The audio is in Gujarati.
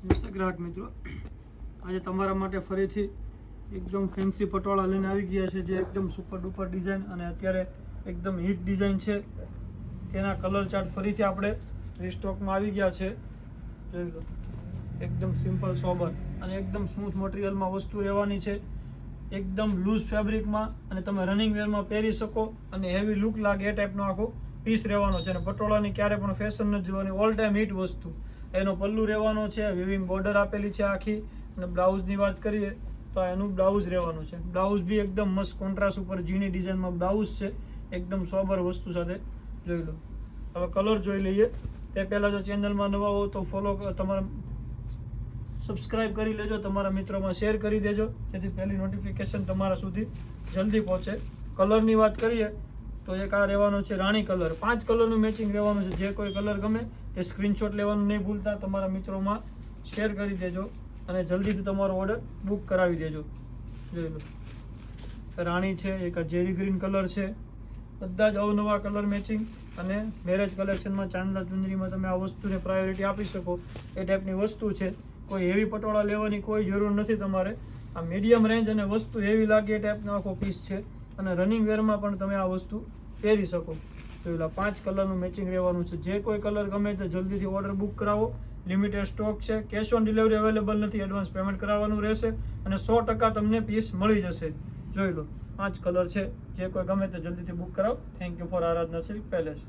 નમસ્તે ગ્રાહક મિત્રો, આજે તમારા માટે ફરીથી એકદમ ફેન્સી પટોળા લઈને આવી ગયા છે, જે એકદમ સુપર ડુપર ડિઝાઇન અને અત્યારે એકદમ હિટ ડિઝાઇન છે. તેના કલર ચાર્ટ ફરીથી આપણે રીસ્ટોકમાં આવી ગયા છે. જોઈ લો, એકદમ સિમ્પલ સોબર અને એકદમ સ્મૂથ મટીરિયલમાં વસ્તુ રહેવાની છે, એકદમ લૂઝ ફેબ્રિકમાં, અને તમે રનિંગ વેરમાં પહેરી શકો અને હેવી લુક લાગે એ ટાઈપનો આખો પીસ રહેવાનો છે. અને પટોળાની ક્યારે પણ ફેશન નથી જોવાની, ઓલ ટાઈમ હિટ વસ્તુ. એનો પલ્લુ રહેવાનો છે, વિવિંગ બોર્ડર આપેલી છે આખી. અને બ્લાઉઝની વાત કરીએ તો એનું બ્લાઉઝ રહેવાનું છે. બ્લાઉઝ બી એકદમ મસ્ત કોન્ટ્રાસ્ટ ઉપર ઝીણી ડિઝાઇનમાં બ્લાઉઝ છે, એકદમ સોબર વસ્તુ સાથે. જોઈ લો, હવે કલર જોઈ લઈએ તે પહેલાં જો ચેનલમાં નવા હો તો તમારા સબસ્ક્રાઇબ કરી લેજો, તમારા મિત્રોમાં શેર કરી દેજો, જેથી પહેલી નોટિફિકેશન તમારા સુધી જલ્દી પહોંચે. કલરની વાત કરીએ તો એક આ રહેવાનો છે રાણી કલર. 5 કલરનું મેચિંગ રહેવાનું છે. જે કોઈ કલર ગમે તે સ્ક્રીનશોટ લેવાનું નહીં ભૂલતા, તમારા મિત્રોમાં શેર કરી દેજો અને જલ્દીથી તમારો ઓર્ડર બુક કરાવી દેજો. જોઈ લો, રાણી છે, એક જેરી ગ્રીન કલર છે. બધા જ અવનવા કલર મેચિંગ અને મેરેજ કલેક્શનમાં ચાંદલા ચુંદરીમાં તમે આ વસ્તુને પ્રાયોરિટી આપી શકો એ ટાઈપની વસ્તુ છે. કોઈ હેવી પટોળા લેવાની કોઈ જરૂર નથી તમારે. આ મીડિયમ રેન્જ અને વસ્તુ હેવી લાગે એ ટાઈપનો આખો પીસ છે, અને રનિંગ વેરમાં પણ તમે આ વસ્તુ પહેરી શકો. તો એલા 5 કલરનું મેચિંગ રહેવાનું છે. જે કોઈ કલર ગમે તે જલ્દીથી ઓર્ડર બુક કરાવો. લિમિટેડ સ્ટોક છે, કેશ ઓન ડિલિવરી અવેલેબલ નથી, એડવાન્સ પેમેન્ટ કરાવવાનું રહેશે અને 100% તમને પીસ મળી જશે. જોઈ લો, 5 કલર છે. જે કોઈ ગમે તે જલ્દીથી બુક કરાવો. Thank you for Aradhana silk palace.